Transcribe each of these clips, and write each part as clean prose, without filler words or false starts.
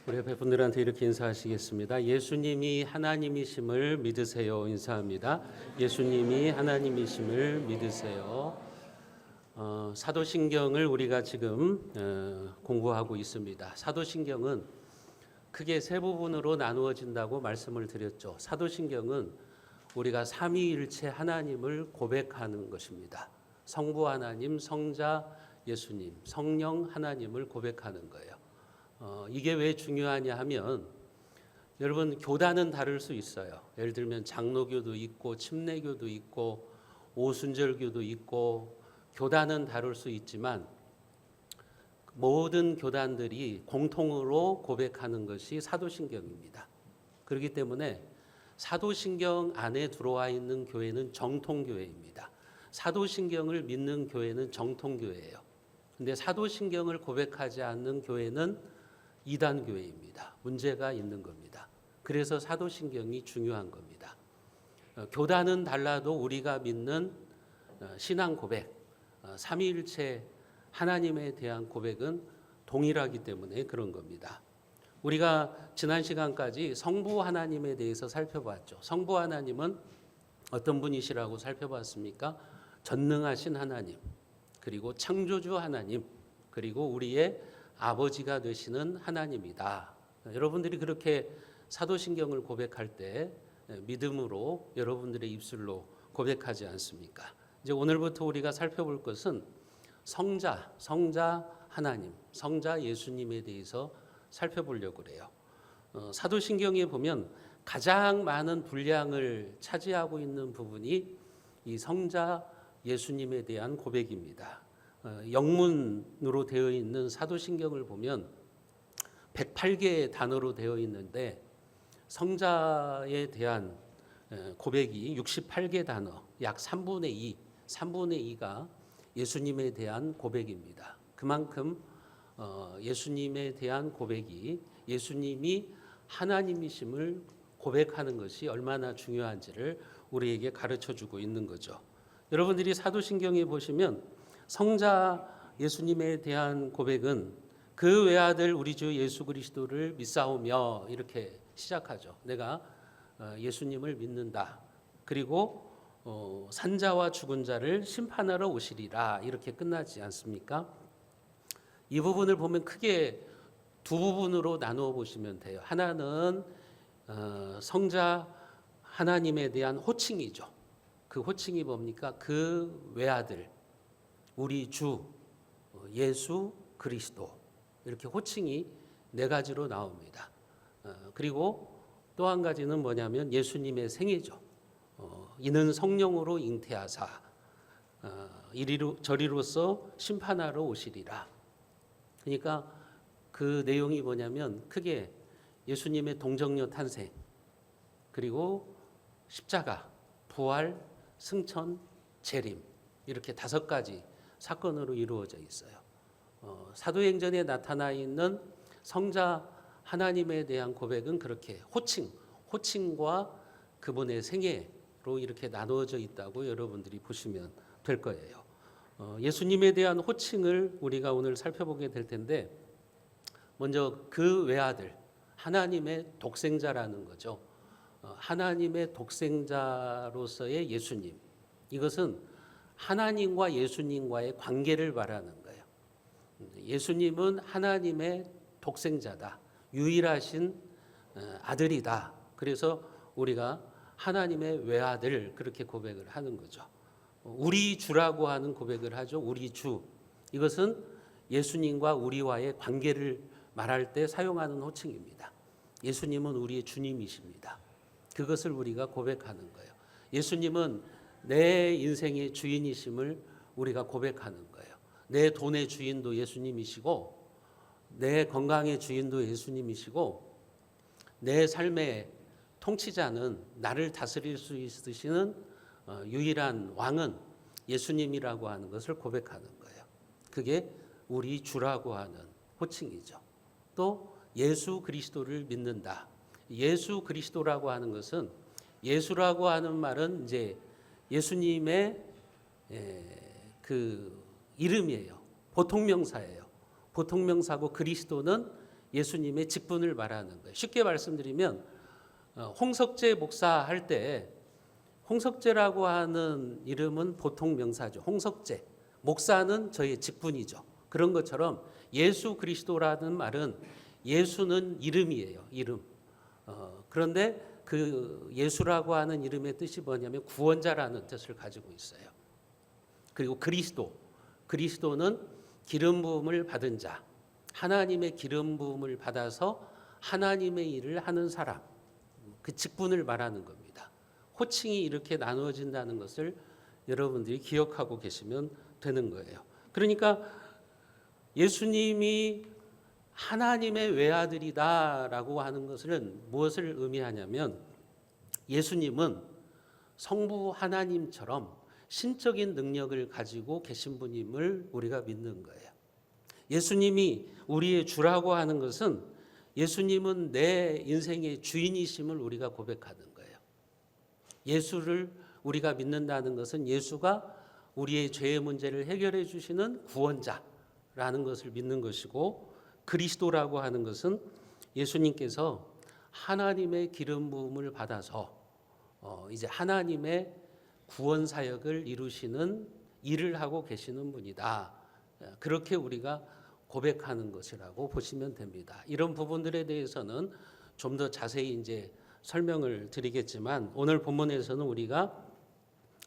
우리 옆에 분들한테 이렇게 인사하시겠습니다. 예수님이 하나님이심을 믿으세요. 인사합니다. 예수님이 하나님이심을 믿으세요. 사도신경을 우리가 지금 공부하고 있습니다. 사도신경은 크게 세 부분으로 나누어진다고 말씀을 드렸죠. 사도신경은 우리가 삼위일체 하나님을 고백하는 것입니다. 성부 하나님, 성자 예수님, 성령 하나님을 고백하는 거예요. 이게 왜 중요하냐 하면 여러분 교단은 다를 수 있어요. 예를 들면 장로교도 있고 침례교도 있고 오순절교도 있고 교단은 다를 수 있지만 모든 교단들이 공통으로 고백하는 것이 사도신경입니다. 그렇기 때문에 사도신경 안에 들어와 있는 교회는 정통교회입니다. 사도신경을 믿는 교회는 정통교회예요. 근데 사도신경을 고백하지 않는 교회는 이단교회입니다. 문제가 있는 겁니다. 그래서 사도신경이 중요한 겁니다. 교단은 달라도 우리가 믿는 신앙 고백, 삼위일체 하나님에 대한 고백은 동일하기 때문에 그런 겁니다. 우리가 지난 시간까지 성부 하나님에 대해서 살펴봤죠. 성부 하나님은 어떤 분이시라고 살펴봤습니까? 전능하신 하나님, 그리고 창조주 하나님, 그리고 우리의 아버지가 되시는 하나님이다. 여러분들이 그렇게 사도신경을 고백할 때 믿음으로 여러분들의 입술로 고백하지 않습니까? 이제 오늘부터 우리가 살펴볼 것은 성자 하나님, 성자 예수님에 대해서 살펴보려고 그래요. 사도신경에 보면 가장 많은 분량을 차지하고 있는 부분이 이 성자 예수님에 대한 고백입니다. 영문으로 되어 있는 사도신경을 보면 108개의 단어로 되어 있는데 성자에 대한 고백이 68개 단어, 약 3분의 2가 예수님에 대한 고백입니다. 그만큼 예수님에 대한 고백이 예수님이 하나님이심을 고백하는 것이 얼마나 중요한지를 우리에게 가르쳐주고 있는 거죠. 여러분들이 사도신경에 보시면 성자 예수님에 대한 고백은 그 외아들 우리 주 예수 그리스도를 믿사오며 이렇게 시작하죠. 내가 예수님을 믿는다. 그리고 산자와 죽은 자를 심판하러 오시리라 이렇게 끝나지 않습니까? 이 부분을 보면 크게 두 부분으로 나누어 보시면 돼요. 하나는 성자 하나님에 대한 호칭이죠. 그 호칭이 뭡니까? 그 외아들 우리 주 예수 그리스도 이렇게 호칭이 네 가지로 나옵니다. 그리고 또 한 가지는 뭐냐면 예수님의 생애죠. 이는 성령으로 잉태하사 저리로서 심판하러 오시리라. 그러니까 그 내용이 뭐냐면 크게 예수님의 동정녀 탄생, 그리고 십자가, 부활, 승천, 재림 이렇게 5가지 사건으로 이루어져 있어요. 사도행전에 나타나 있는 성자 하나님에 대한 고백은 그렇게 호칭과 그분의 생애로 이렇게 나누어져 있다고 여러분들이 보시면 될 거예요. 예수님에 대한 호칭을 우리가 오늘 살펴보게 될 텐데 먼저 그 외아들, 하나님의 독생자라는 거죠. 하나님의 독생자로서의 예수님. 이것은 하나님과 예수님과의 관계를 말하는 거예요. 예수님은 하나님의 독생자다. 유일하신 아들이다. 그래서 우리가 하나님의 외아들 그렇게 고백을 하는 거죠. 우리 주라고 하는 고백을 하죠. 우리 주. 이것은 예수님과 우리와의 관계를 말할 때 사용하는 호칭입니다. 예수님은 우리의 주님이십니다. 그것을 우리가 고백하는 거예요. 예수님은 내 인생의 주인이심을 우리가 고백하는 거예요. 내 돈의 주인도 예수님이시고 내 건강의 주인도 예수님이시고 내 삶의 통치자는 나를 다스릴 수 있으시는 유일한 왕은 예수님이라고 하는 것을 고백하는 거예요. 그게 우리 주라고 하는 호칭이죠. 또 예수 그리스도를 믿는다. 예수 그리스도라고 하는 것은 예수라고 하는 말은 이제 예수님의 그 이름이에요. 보통명사예요. 보통명사고 그리스도는 예수님의 직분을 말하는 거예요. 쉽게 말씀드리면 홍석재 목사 할 때 홍석재라고 하는 이름은 보통 명사죠. 홍석재. 목사는 저의 직분이죠. 그런 것처럼 예수 그리스도라는 말은 예수는 이름이에요. 이름. 그런데 그 예수라고 하는 이름의 뜻이 뭐냐면 구원자라는 뜻을 가지고 있어요. 그리고 그리스도는 기름 부음을 받은 자, 하나님의 기름 부음을 받아서 하나님의 일을 하는 사람, 그 직분을 말하는 겁니다. 호칭이 이렇게 나누어진다는 것을 여러분들이 기억하고 계시면 되는 거예요. 그러니까 예수님이 하나님의 외아들이다라고 하는 것은 무엇을 의미하냐면 예수님은 성부 하나님처럼 신적인 능력을 가지고 계신 분임을 우리가 믿는 거예요. 예수님이 우리의 주라고 하는 것은 예수님은 내 인생의 주인이심을 우리가 고백하는 거예요. 예수를 우리가 믿는다는 것은 예수가 우리의 죄의 문제를 해결해 주시는 구원자라는 것을 믿는 것이고, 그리스도라고 하는 것은 예수님께서 하나님의 기름 부음을 받아서 이제 하나님의 구원 사역을 이루시는 일을 하고 계시는 분이다. 그렇게 우리가 고백하는 것이라고 보시면 됩니다. 이런 부분들에 대해서는 좀 더 자세히 이제 설명을 드리겠지만, 오늘 본문에서는 우리가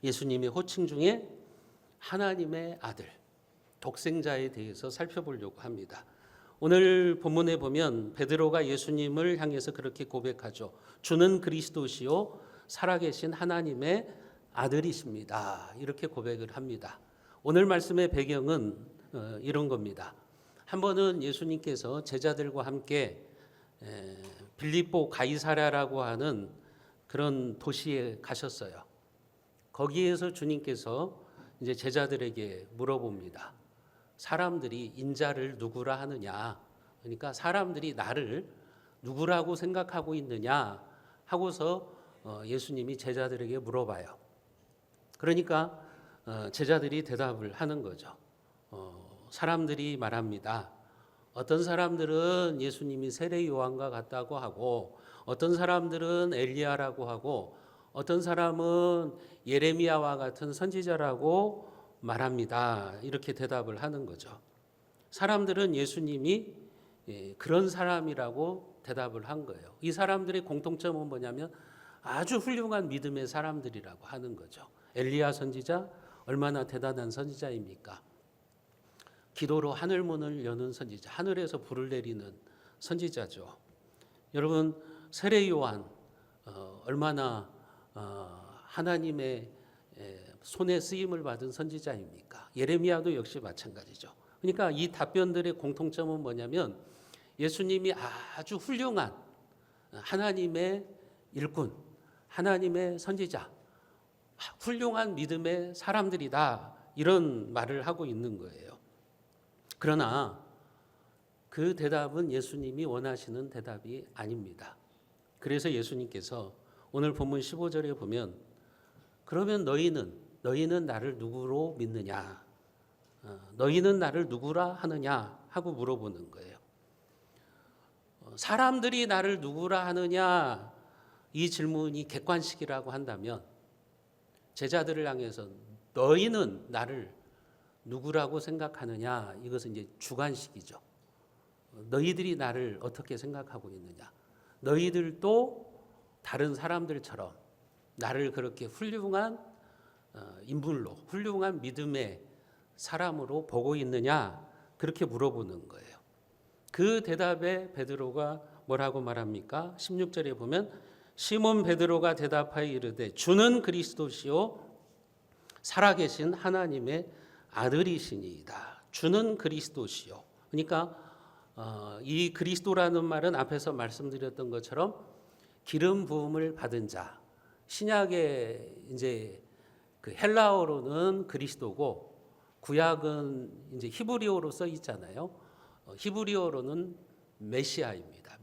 예수님의 호칭 중에 하나님의 아들, 독생자에 대해서 살펴보려고 합니다. 오늘 본문에 보면 베드로가 예수님을 향해서 그렇게 고백하죠. 주는 그리스도시요 살아계신 하나님의 아들이십니다. 이렇게 고백을 합니다. 오늘 말씀의 배경은 이런 겁니다. 한 번은 예수님께서 제자들과 함께 빌립보 가이사랴라고 하는 그런 도시에 가셨어요. 거기에서 주님께서 이제 제자들에게 물어봅니다. 사람들이 인자를 누구라 하느냐? 그러니까 사람들이 나를 누구라고 생각하고 있느냐 하고서 예수님이 제자들에게 물어봐요. 그러니까 제자들이 대답을 하는 거죠. 사람들이 말합니다. 어떤 사람들은 예수님이 세례 요한과 같다고 하고, 어떤 사람들은 엘리야라고 하고, 어떤 사람은 예레미야와 같은 선지자라고 말합니다. 이렇게 대답을 하는 거죠. 사람들은 예수님이 그런 사람이라고 대답을 한 거예요. 이 사람들의 공통점은 뭐냐면 아주 훌륭한 믿음의 사람들이라고 하는 거죠. 엘리야 선지자 얼마나 대단한 선지자입니까? 기도로 하늘 문을 여는 선지자, 하늘에서 불을 내리는 선지자죠. 여러분, 세례 요한 얼마나 하나님의 손에 쓰임을 받은 선지자입니까? 예레미야도 역시 마찬가지죠. 그러니까 이 답변들의 공통점은 뭐냐면 예수님이 아주 훌륭한 하나님의 일꾼, 하나님의 선지자, 훌륭한 믿음의 사람들이다, 이런 말을 하고 있는 거예요. 그러나 그 대답은 예수님이 원하시는 대답이 아닙니다. 그래서 예수님께서 오늘 본문 15절에 보면 그러면 너희는 나를 누구로 믿느냐? 너희는 나를 누구라 하느냐? 하고 물어보는 거예요. 사람들이 나를 누구라 하느냐? 이 질문이 객관식이라고 한다면 제자들을 향해서 너희는 나를 누구라고 생각하느냐? 이것은 이제 주관식이죠. 너희들이 나를 어떻게 생각하고 있느냐? 너희들도 다른 사람들처럼 나를 그렇게 훌륭한 인물로, 훌륭한 믿음의 사람으로 보고 있느냐? 그렇게 물어보는 거예요. 그 대답에 베드로가 뭐라고 말합니까? 16절에 보면 시몬 베드로가 대답하여 이르되 주는 그리스도시요 살아계신 하나님의 아들이시니이다. 주는 그리스도시요. 그러니까 이 그리스도라는 말은 앞에서 말씀드렸던 것처럼 기름 부음을 받은 자. 신약의 이제 그 헬라어로는 그리스도고 구약은 이제 히브리어로 써 있잖아요. 히브리어로는 메시아입니다.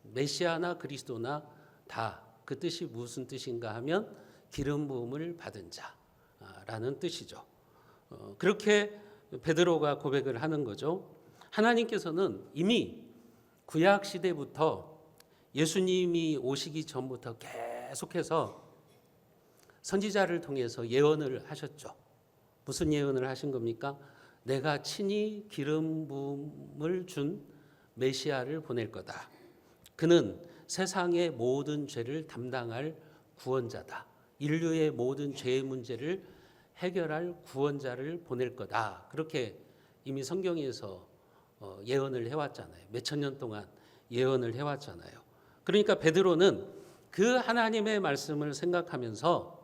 메시아나 그리스도나 다 그 뜻이 무슨 뜻인가 하면 기름 부음을 받은 자라는 뜻이죠. 그렇게 베드로가 고백을 하는 거죠. 하나님께서는 이미 구약 시대부터 예수님이 오시기 전부터 계속해서 선지자를 통해서 예언을 하셨죠. 무슨 예언을 하신 겁니까? 내가 친히 기름 부음을 준 메시아를 보낼 거다. 그는 세상의 모든 죄를 담당할 구원자다. 인류의 모든 죄의 문제를 해결할 구원자를 보낼 거다. 그렇게 이미 성경에서 예언을 해왔잖아요. 몇천 년 동안 예언을 해왔잖아요. 그러니까 베드로는 그 하나님의 말씀을 생각하면서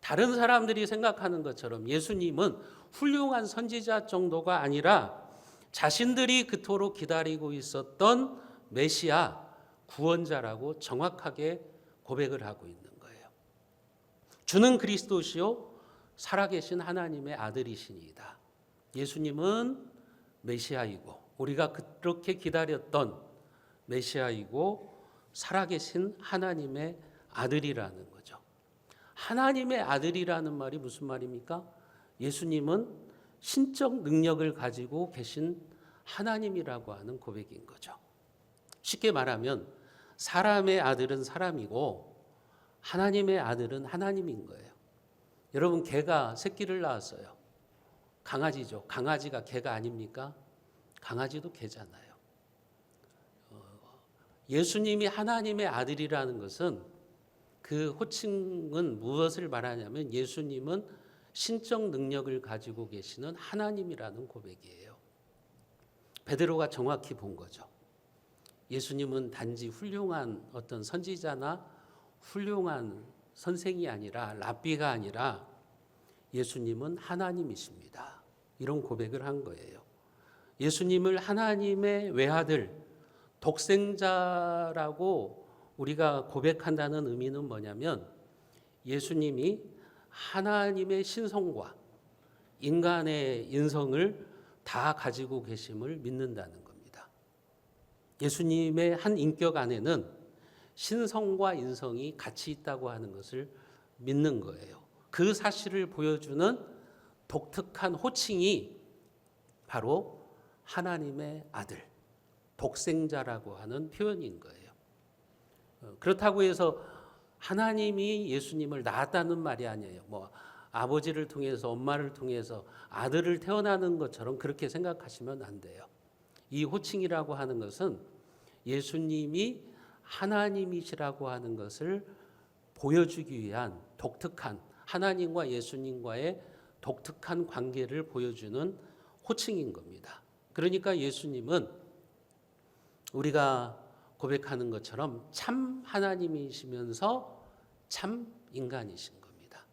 다른 사람들이 생각하는 것처럼 예수님은 훌륭한 선지자 정도가 아니라 자신들이 그토록 기다리고 있었던 메시아 구원자라고 정확하게 고백을 하고 있는 거예요. 주는 그리스도시요 살아계신 하나님의 아들이시니이다. 예수님은 메시아이고 우리가 그렇게 기다렸던 메시아이고 살아계신 하나님의 아들이라는 거죠. 하나님의 아들이라는 말이 무슨 말입니까? 예수님은 신적 능력을 가지고 계신 하나님이라고 하는 고백인 거죠. 쉽게 말하면 사람의 아들은 사람이고 하나님의 아들은 하나님인 거예요. 여러분, 개가 새끼를 낳았어요. 강아지죠. 강아지가 개가 아닙니까? 강아지도 개잖아요. 예수님이 하나님의 아들이라는 것은 그 호칭은 무엇을 말하냐면 예수님은 신적 능력을 가지고 계시는 하나님이라는 고백이에요. 베드로가 정확히 본 거죠. 예수님은 단지 훌륭한 어떤 선지자나 훌륭한 선생이 아니라 랍비가 아니라 예수님은 하나님이십니다. 이런 고백을 한 거예요. 예수님을 하나님의 외아들, 독생자라고 우리가 고백한다는 의미는 뭐냐면 예수님이 하나님의 신성과 인간의 인성을 다 가지고 계심을 믿는다는 겁니다. 예수님의 한 인격 안에는 신성과 인성이 같이 있다고 하는 것을 믿는 거예요. 그 사실을 보여주는 독특한 호칭이 바로 하나님의 아들, 독생자라고 하는 표현인 거예요. 그렇다고 해서 하나님이 예수님을 낳았다는 말이 아니에요. 뭐 아버지를 통해서 엄마를 통해서 아들을 태어나는 것처럼 그렇게 생각하시면 안 돼요. 이 호칭이라고 하는 것은 예수님이 하나님이시라고 하는 것을 보여주기 위한 독특한 하나님과 예수님과의 독특한 관계를 보여주는 호칭인 겁니다. 그러니까 예수님은 우리가 고백하는 것처럼 참 하나님이시면서 참 인간이신 겁니다.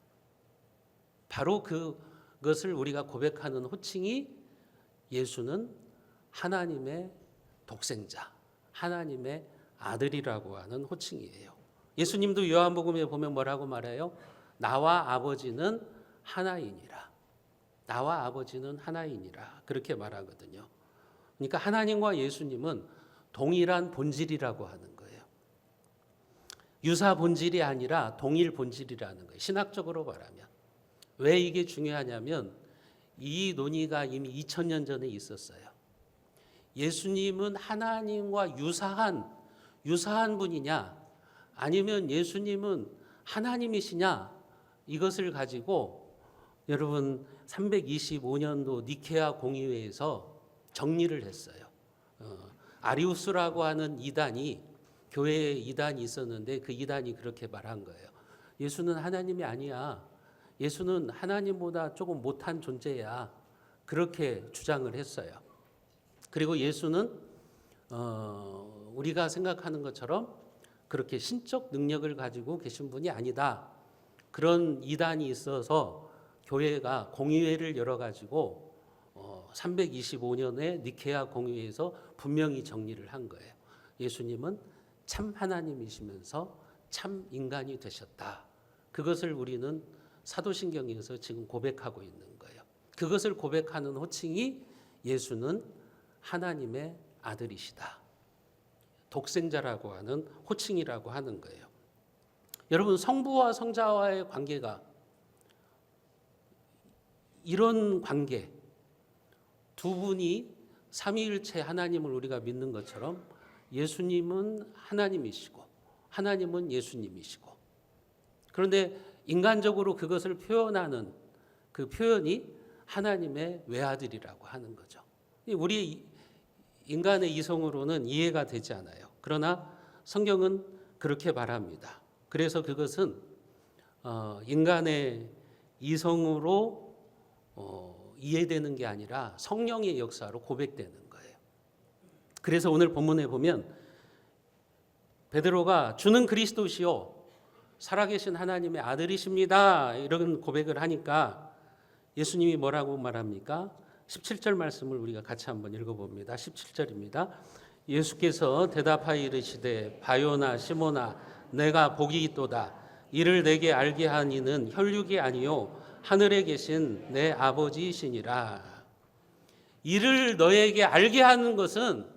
바로 그것을 우리가 고백하는 호칭이 예수는 하나님의 독생자, 하나님의 아들이라고 하는 호칭이에요. 예수님도 요한복음에 보면 뭐라고 말해요? 나와 아버지는 하나이니라. 나와 아버지는 하나이니라. 그렇게 말하거든요. 그러니까 하나님과 예수님은 동일한 본질이라고 하는 거예요. 유사 본질이 아니라 동일 본질이라는 거예요. 신학적으로 말하면. 왜 이게 중요하냐면 이 논의가 이미 2000년 전에 있었어요. 예수님은 하나님과 유사한 분이냐 아니면 예수님은 하나님이시냐 이것을 가지고 여러분 325년도 니케아 공의회에서 정리를 했어요. 아리우스라고 하는 이단이 교회에 이단이 있었는데 그 이단이 그렇게 말한 거예요. 예수는 하나님이 아니야. 예수는 하나님보다 조금 못한 존재야. 그렇게 주장을 했어요. 그리고 예수는 우리가 생각하는 것처럼 그렇게 신적 능력을 가지고 계신 분이 아니다. 그런 이단이 있어서 교회가 공의회를 열어가지고 325년에 니케아 공의회에서 분명히 정리를 한 거예요. 예수님은 참 하나님이시면서 참 인간이 되셨다. 그것을 우리는 사도신경에서 지금 고백하고 있는 거예요. 그것을 고백하는 호칭이 예수는 하나님의 아들이시다. 독생자라고 하는 호칭이라고 하는 거예요. 여러분, 성부와 성자와의 관계가 이런 관계, 두 분이 삼위일체 하나님을 우리가 믿는 것처럼 예수님은 하나님이시고 하나님은 예수님이시고, 그런데 인간적으로 그것을 표현하는 그 표현이 하나님의 외아들이라고 하는 거죠. 우리 인간의 이성으로는 이해가 되지 않아요. 그러나 성경은 그렇게 말합니다. 그래서 그것은 인간의 이성으로 이해되는 게 아니라 성령의 역사로 고백되는 거예요. 그래서 오늘 본문에 보면 베드로가 주는 그리스도시요 살아계신 하나님의 아들이십니다, 이런 고백을 하니까 예수님이 뭐라고 말합니까? 17절 말씀을 우리가 같이 한번 읽어봅니다. 17절입니다. 예수께서 대답하여 이르시되 바요나 시모나 내가 복이 있도다. 이를 내게 알게 한 이는 혈육이 아니요 하늘에 계신 내 아버지이시니라. 이를 너에게 알게 하는 것은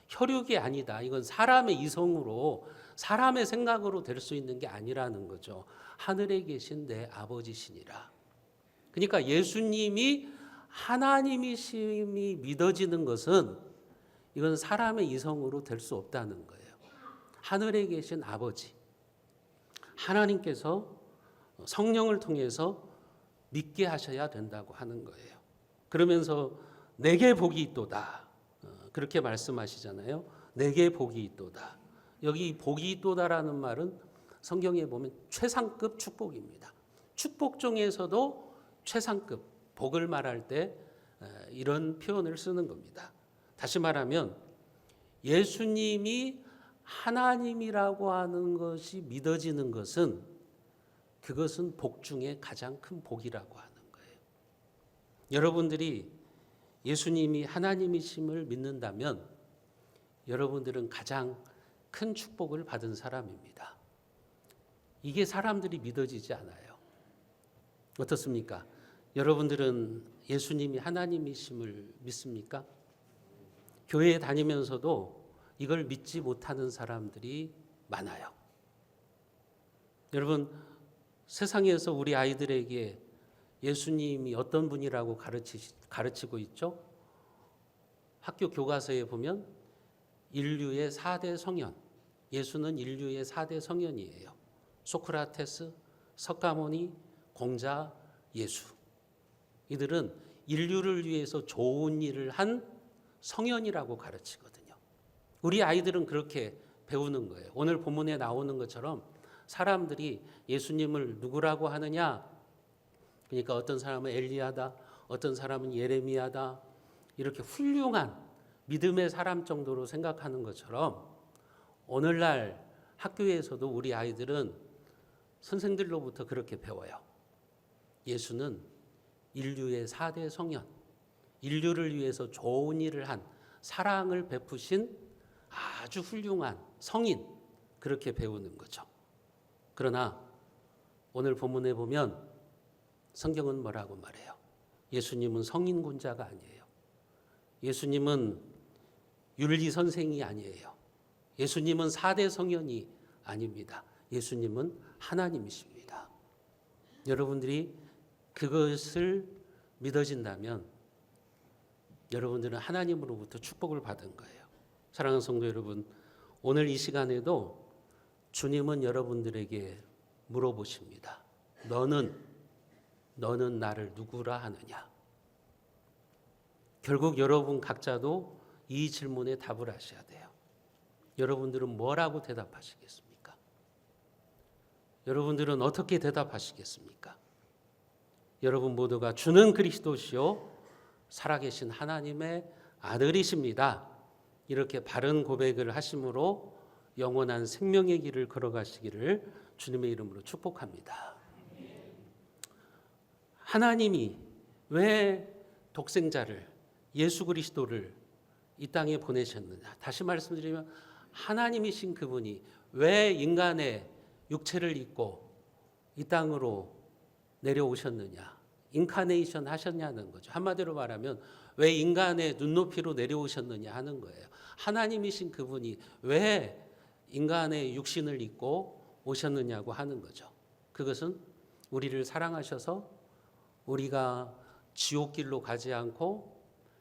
혈육이 아니다. 이건 사람의 이성으로 사람의 생각으로 될 수 있는 게 아니라는 거죠. 하늘에 계신 내 아버지시니라. 그러니까 예수님이 하나님이심이 믿어지는 것은 이건 사람의 이성으로 될 수 없다는 거예요. 하늘에 계신 아버지, 하나님께서 성령을 통해서 믿게 하셔야 된다고 하는 거예요. 그러면서 내게 복이 있도다, 그렇게 말씀하시잖아요. 내게 복이 있도다. 여기 복이 있도다라는 말은 성경에 보면 최상급 축복입니다. 축복 중에서도 최상급 복을 말할 때 이런 표현을 쓰는 겁니다. 다시 말하면 예수님이 하나님이라고 하는 것이 믿어지는 것은 그것은 복 중에 가장 큰 복이라고 하는 거예요. 여러분들이 예수님이 하나님이심을 믿는다면 여러분들은 가장 큰 축복을 받은 사람입니다. 이게 사람들이 믿어지지 않아요. 어떻습니까? 여러분들은 예수님이 하나님이심을 믿습니까? 교회에 다니면서도 이걸 믿지 못하는 사람들이 많아요. 여러분, 세상에서 우리 아이들에게 예수님이 어떤 분이라고 가르치고 있죠? 학교 교과서에 보면 인류의 4대 성현, 예수는 인류의 4대 성현이에요. 소크라테스, 석가모니, 공자, 예수. 이들은 인류를 위해서 좋은 일을 한 성현이라고 가르치거든요. 우리 아이들은 그렇게 배우는 거예요. 오늘 본문에 나오는 것처럼 사람들이 예수님을 누구라고 하느냐? 그러니까 어떤 사람은 엘리야다, 어떤 사람은 예레미야다, 이렇게 훌륭한 믿음의 사람 정도로 생각하는 것처럼 오늘날 학교에서도 우리 아이들은 선생들로부터 그렇게 배워요. 예수는 인류의 4대 성현, 인류를 위해서 좋은 일을 한, 사랑을 베푸신 아주 훌륭한 성인, 그렇게 배우는 거죠. 그러나 오늘 본문에 보면 성경은 뭐라고 말해요? 예수님은 성인군자가 아니에요. 예수님은 윤리 선생이 아니에요. 예수님은 4대 성현이 아닙니다. 예수님은 하나님이십니다. 여러분들이 그것을 믿어진다면 여러분들은 하나님으로부터 축복을 받은 거예요. 사랑하는 성도 여러분, 오늘 이 시간에도 주님은 여러분들에게 물어보십니다. 너는 나를 누구라 하느냐? 결국 여러분 각자도 이 질문에 답을 하셔야 돼요. 여러분들은 뭐라고 대답하시겠습니까? 여러분들은 어떻게 대답하시겠습니까? 여러분 모두가 주는 그리스도시요 살아계신 하나님의 아들이십니다. 이렇게 바른 고백을 하심으로 영원한 생명의 길을 걸어가시기를 주님의 이름으로 축복합니다. 하나님이 왜 독생자를, 예수 그리스도를 이 땅에 보내셨느냐? 다시 말씀드리면 하나님이신 그분이 왜 인간의 육체를 입고 이 땅으로 내려오셨느냐? 인카네이션 하셨냐는 거죠. 한마디로 말하면 왜 인간의 눈높이로 내려오셨느냐 하는 거예요. 하나님이신 그분이 왜 인간의 육신을 입고 오셨느냐고 하는 거죠. 그것은 우리를 사랑하셔서 우리가 지옥길로 가지 않고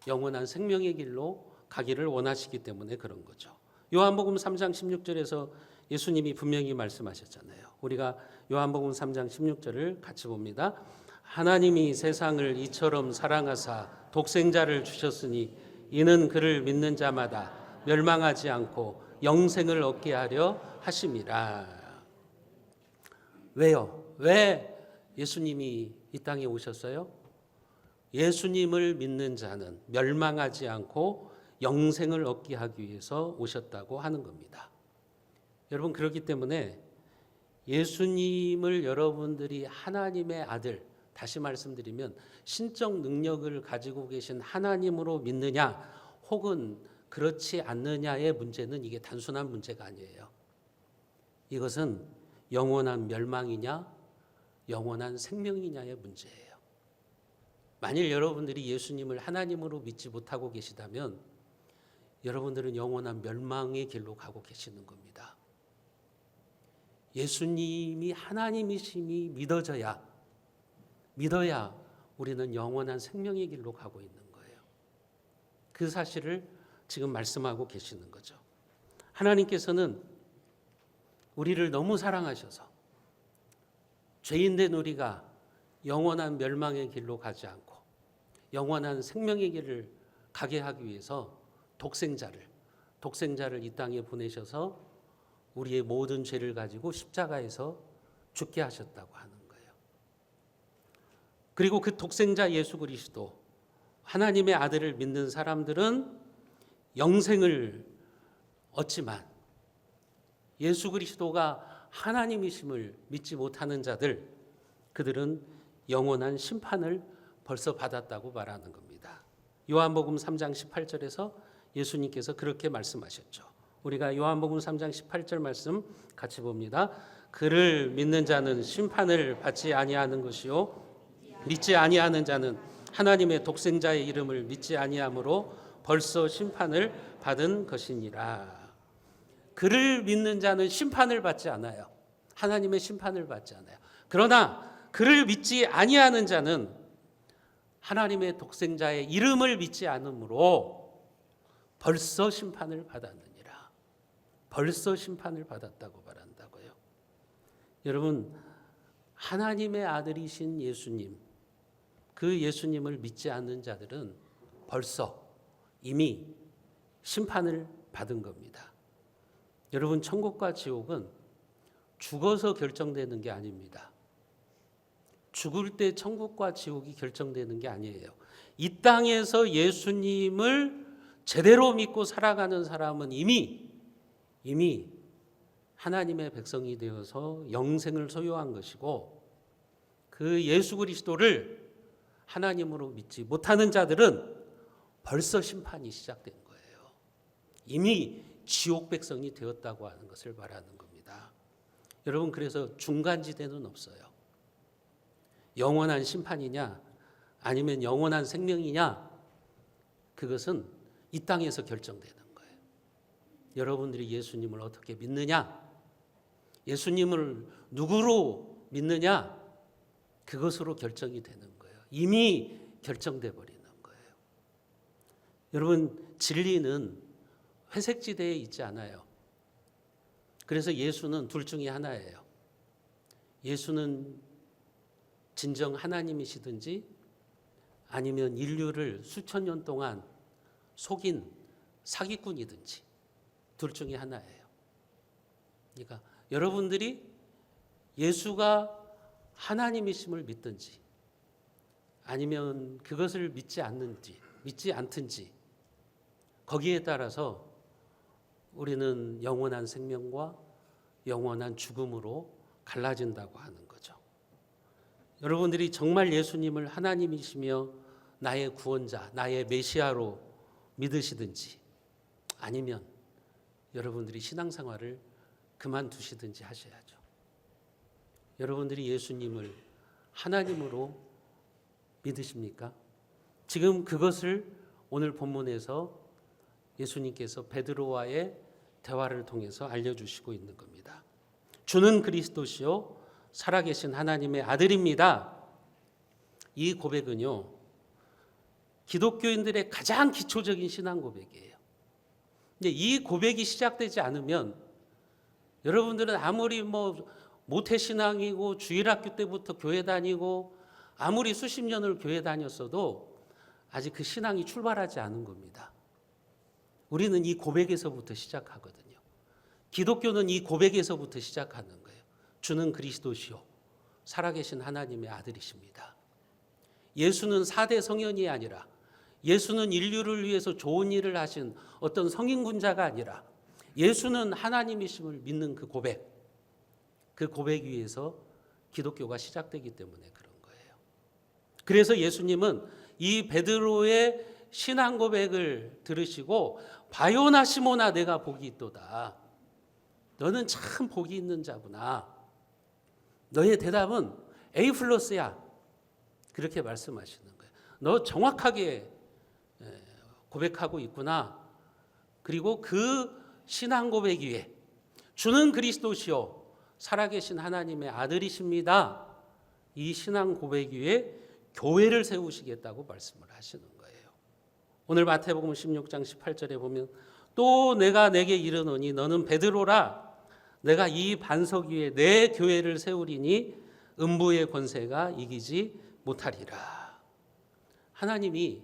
영원한 생명의 길로 가기를 원하시기 때문에 그런 거죠. 요한복음 3장 16절에서 예수님이 분명히 말씀하셨잖아요. 우리가 요한복음 3장 16절을 같이 봅니다. 하나님이 세상을 이처럼 사랑하사 독생자를 주셨으니 이는 그를 믿는 자마다 멸망하지 않고 영생을 얻게 하려 하심이라. 왜요? 왜 예수님이 이 땅에 오셨어요? 예수님을 믿는 자는 멸망하지 않고 영생을 얻게 하기 위해서 오셨다고 하는 겁니다. 여러분, 그렇기 때문에 예수님을 여러분들이 하나님의 아들, 다시 말씀드리면 신적 능력을 가지고 계신 하나님으로 믿느냐 혹은 그렇지 않느냐의 문제는 이게 단순한 문제가 아니에요. 이것은 영원한 멸망이냐 영원한 생명이냐의 문제예요. 만일 여러분들이 예수님을 하나님으로 믿지 못하고 계시다면 여러분들은 영원한 멸망의 길로 가고 계시는 겁니다. 예수님이 하나님이심이 믿어야 우리는 영원한 생명의 길로 가고 있는 거예요. 그 사실을 지금 말씀하고 계시는 거죠. 하나님께서는 우리를 너무 사랑하셔서 죄인된 우리가 영원한 멸망의 길로 가지 않고 영원한 생명의 길을 가게 하기 위해서 독생자를 이 땅에 보내셔서 우리의 모든 죄를 가지고 십자가에서 죽게 하셨다고 하는 거예요. 그리고 그 독생자 예수 그리스도 하나님의 아들을 믿는 사람들은 영생을 얻지만 예수 그리스도가 하나님이심을 믿지 못하는 자들, 그들은 영원한 심판을 벌써 받았다고 말하는 겁니다. 요한복음 3장 18절에서 예수님께서 그렇게 말씀하셨죠. 우리가 요한복음 3장 18절 말씀 같이 봅니다. 그를 믿는 자는 심판을 받지 아니하는 것이요 믿지 아니하는 자는 하나님의 독생자의 이름을 믿지 아니함으로 벌써 심판을 받은 것이니라. 그를 믿는 자는 심판을 받지 않아요. 하나님의 심판을 받지 않아요. 그러나 그를 믿지 아니하는 자는 하나님의 독생자의 이름을 믿지 않으므로 벌써 심판을 받았느니라. 벌써 심판을 받았다고 말한다고요. 여러분, 하나님의 아들이신 예수님, 그 예수님을 믿지 않는 자들은 벌써 이미 심판을 받은 겁니다. 여러분, 천국과 지옥은 죽어서 결정되는 게 아닙니다. 죽을 때 천국과 지옥이 결정되는 게 아니에요. 이 땅에서 예수님을 제대로 믿고 살아가는 사람은 이미 하나님의 백성이 되어서 영생을 소유한 것이고, 그 예수 그리스도를 하나님으로 믿지 못하는 자들은 벌써 심판이 시작된 거예요. 이미 지옥 백성이 되었다고 하는 것을 말하는 겁니다. 여러분, 그래서 중간지대는 없어요. 영원한 심판이냐 아니면 영원한 생명이냐, 그것은 이 땅에서 결정되는 거예요. 여러분들이 예수님을 어떻게 믿느냐, 예수님을 누구로 믿느냐, 그것으로 결정이 되는 거예요. 이미 결정돼 버리는 거예요. 여러분, 진리는 회색지대에 있지 않아요. 그래서 예수는 둘 중에 하나예요. 예수는 진정 하나님이시든지 아니면 인류를 수천 년 동안 속인 사기꾼이든지 둘 중에 하나예요. 그러니까 여러분들이 예수가 하나님이심을 믿든지 아니면 그것을 믿지 않든지 거기에 따라서 우리는 영원한 생명과 영원한 죽음으로 갈라진다고 하는 거죠. 여러분들이 정말 예수님을 하나님이시며 나의 구원자, 나의 메시아로 믿으시든지 아니면 여러분들이 신앙생활을 그만두시든지 하셔야죠. 여러분들이 예수님을 하나님으로 믿으십니까? 지금 그것을 오늘 본문에서 예수님께서 베드로와의 대화를 통해서 알려주시고 있는 겁니다. 주는 그리스도시요 살아계신 하나님의 아들입니다. 이 고백은요, 기독교인들의 가장 기초적인 신앙 고백이에요. 근데 이 고백이 시작되지 않으면 여러분들은 아무리 모태신앙이고 주일학교 때부터 교회 다니고 아무리 수십 년을 교회 다녔어도 아직 그 신앙이 출발하지 않은 겁니다. 우리는 이 고백에서부터 시작하거든요. 기독교는 이 고백에서부터 시작하는 거예요. 주는 그리스도시요 살아계신 하나님의 아들이십니다. 예수는 4대 성현이 아니라, 예수는 인류를 위해서 좋은 일을 하신 어떤 성인군자가 아니라 예수는 하나님이심을 믿는 그 고백 위에서 기독교가 시작되기 때문에 그런 거예요. 그래서 예수님은 이 베드로의 신앙 고백을 들으시고 바요나 시모나 내가 복이 있도다. 너는 참 복이 있는 자구나. 너의 대답은 A+야. 그렇게 말씀하시는 거예요. 너 정확하게 고백하고 있구나. 그리고 그 신앙 고백 위에 주는 그리스도시요 살아계신 하나님의 아들이십니다. 이 신앙 고백 위에 교회를 세우시겠다고 말씀을 하시는 거예요. 오늘 마태복음 16장 18절에 보면 또 내가 내게 이르노니 너는 베드로라. 내가 이 반석 위에 내 교회를 세우리니 음부의 권세가 이기지 못하리라. 하나님이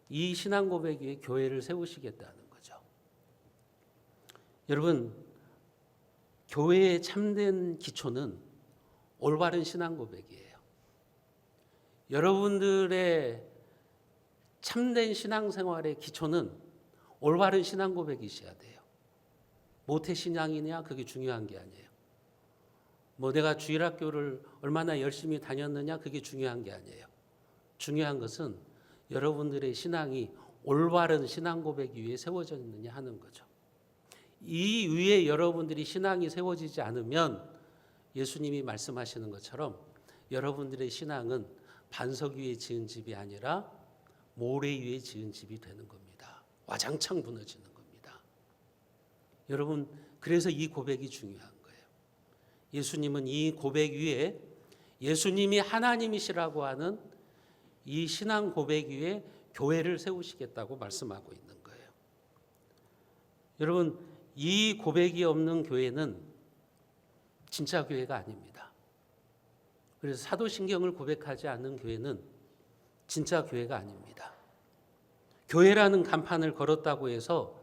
이 신앙 고백 위에 교회를 세우시겠다는 거죠. 여러분, 교회의 참된 기초는 올바른 신앙 고백이에요. 여러분들의 참된 신앙생활의 기초는 올바른 신앙 고백이셔야 돼요. 모태신앙이냐 그게 중요한 게 아니에요. 내가 주일학교를 얼마나 열심히 다녔느냐 그게 중요한 게 아니에요. 중요한 것은 여러분들의 신앙이 올바른 신앙 고백 위에 세워졌느냐 하는 거죠. 이 위에 여러분들이 신앙이 세워지지 않으면 예수님이 말씀하시는 것처럼 여러분들의 신앙은 반석 위에 지은 집이 아니라 모래 위에 지은 집이 되는 겁니다. 와장창 무너지는 겁니다. 여러분, 그래서 이 고백이 중요한 거예요. 예수님은 이 고백 위에 예수님이 하나님이시라고 하는 이 신앙 고백 위에 교회를 세우시겠다고 말씀하고 있는 거예요. 여러분, 이 고백이 없는 교회는 진짜 교회가 아닙니다. 그래서 사도신경을 고백하지 않는 교회는 진짜 교회가 아닙니다. 교회라는 간판을 걸었다고 해서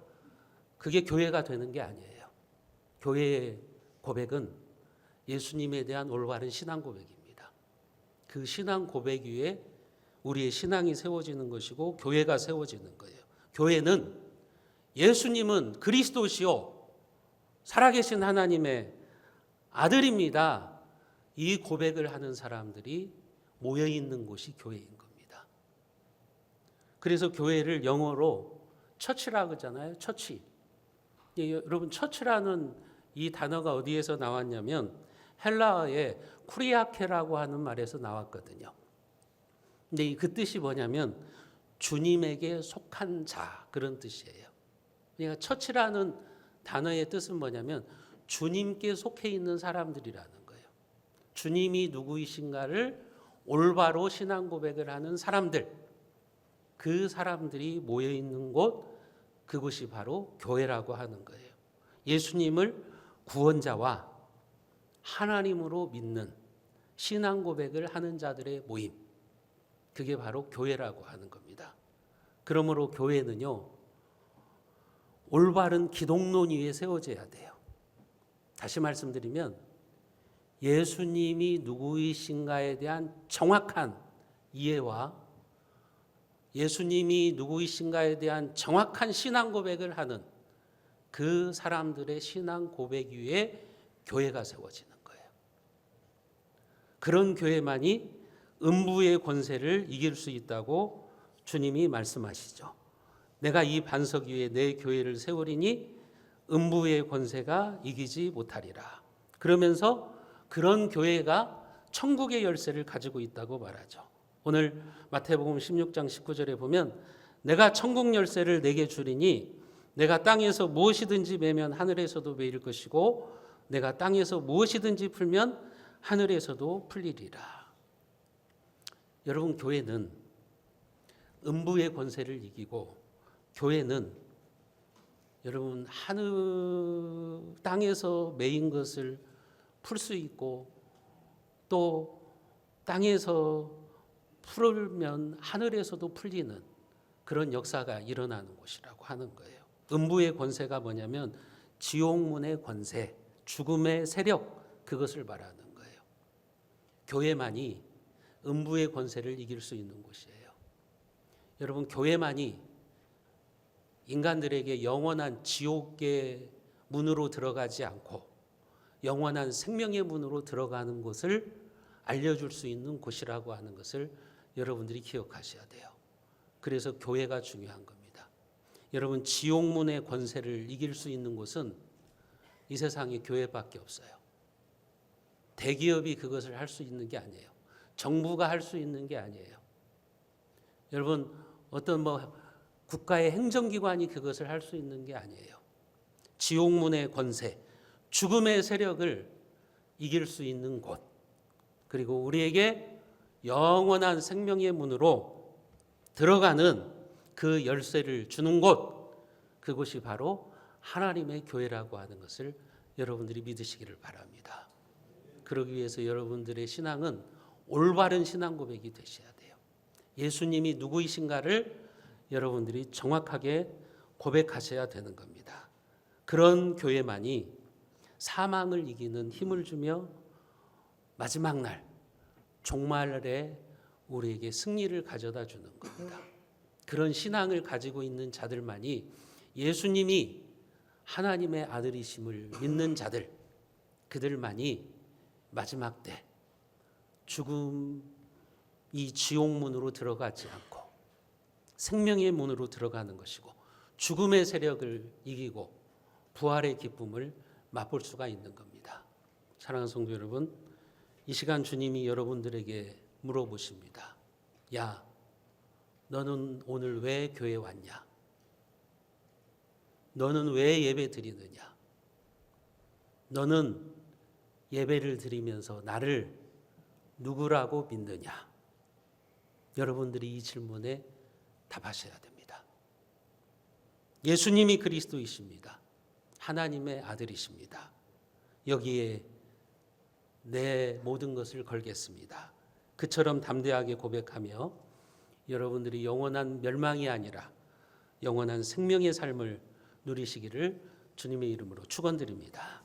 그게 교회가 되는 게 아니에요. 교회의 고백은 예수님에 대한 올바른 신앙 고백입니다. 그 신앙 고백 위에 우리의 신앙이 세워지는 것이고 교회가 세워지는 거예요. 교회는 예수님은 그리스도시요 살아계신 하나님의 아들입니다. 이 고백을 하는 사람들이 모여 있는 곳이 교회인 겁니다. 그래서 교회를 영어로 처치라고 하잖아요. 처치. 여러분, 처치라는 이 단어가 어디에서 나왔냐면 헬라어의 쿠리아케라고 하는 말에서 나왔거든요. 근데 그 뜻이 뭐냐면 주님에게 속한 자, 그런 뜻이에요. 그러니까 처치라는 단어의 뜻은 뭐냐면 주님께 속해 있는 사람들이라는 거예요. 주님이 누구이신가를 올바로 신앙 고백을 하는 사람들, 그 사람들이 모여 있는 곳, 그곳이 바로 교회라고 하는 거예요. 예수님을 구원자와 하나님으로 믿는 신앙 고백을 하는 자들의 모임, 그게 바로 교회라고 하는 겁니다. 그러므로 교회는요, 올바른 기독론 위에 세워져야 돼요. 다시 말씀드리면 예수님이 누구이신가에 대한 정확한 이해와 예수님이 누구이신가에 대한 정확한 신앙 고백을 하는 그 사람들의 신앙 고백 위에 교회가 세워지는 거예요. 그런 교회만이 음부의 권세를 이길 수 있다고 주님이 말씀하시죠. 내가 이 반석 위에 내 교회를 세우리니 음부의 권세가 이기지 못하리라. 그러면서 그런 교회가 천국의 열쇠를 가지고 있다고 말하죠. 오늘 마태복음 16장 19절에 보면 내가 천국 열쇠를 내게 주리니 내가 땅에서 무엇이든지 매면 하늘에서도 매일 것이고 내가 땅에서 무엇이든지 풀면 하늘에서도 풀리리라. 여러분, 교회는 음부의 권세를 이기고 교회는 여러분 하늘 땅에서 매인 것을 풀 수 있고 또 땅에서 풀면 하늘에서도 풀리는 그런 역사가 일어나는 곳이라고 하는 거예요. 음부의 권세가 뭐냐면 지옥문의 권세, 죽음의 세력, 그것을 말하는 거예요. 교회만이 음부의 권세를 이길 수 있는 곳이에요. 여러분, 교회만이 인간들에게 영원한 지옥의 문으로 들어가지 않고 영원한 생명의 문으로 들어가는 곳을 알려줄 수 있는 곳이라고 하는 것을 여러분들이 기억하셔야 돼요. 그래서 교회가 중요한 겁니다. 여러분, 지옥문의 권세를 이길 수 있는 곳은 이 세상에 교회밖에 없어요. 대기업이 그것을 할 수 있는 게 아니에요. 정부가 할 수 있는 게 아니에요. 여러분, 어떤 국가의 행정기관이 그것을 할 수 있는 게 아니에요. 지옥문의 권세, 죽음의 세력을 이길 수 있는 곳, 그리고 우리에게 영원한 생명의 문으로 들어가는 그 열쇠를 주는 곳, 그곳이 바로 하나님의 교회라고 하는 것을 여러분들이 믿으시기를 바랍니다. 그러기 위해서 여러분들의 신앙은 올바른 신앙 고백이 되셔야 돼요. 예수님이 누구이신가를 여러분들이 정확하게 고백하셔야 되는 겁니다. 그런 교회만이 사망을 이기는 힘을 주며 마지막 날 종말에 우리에게 승리를 가져다 주는 겁니다. 그런 신앙을 가지고 있는 자들만이 예수님이 하나님의 아들이심을 믿는 자들, 그들만이 마지막 때 죽음 이 지옥문으로 들어가지 않고 생명의 문으로 들어가는 것이고 죽음의 세력을 이기고 부활의 기쁨을 맛볼 수가 있는 겁니다. 사랑하는 성도 여러분, 이 시간 주님이 여러분들에게 물어보십니다. 야, 너는 오늘 왜 교회 왔냐? 너는 왜 예배 드리느냐? 너는 예배를 드리면서 나를 누구라고 믿느냐? 여러분들이 이 질문에 답하셔야 됩니다. 예수님이 그리스도이십니다. 하나님의 아들이십니다. 여기에 내 모든 것을 걸겠습니다. 그처럼 담대하게 고백하며 여러분들이 영원한 멸망이 아니라 영원한 생명의 삶을 누리시기를 주님의 이름으로 축원드립니다.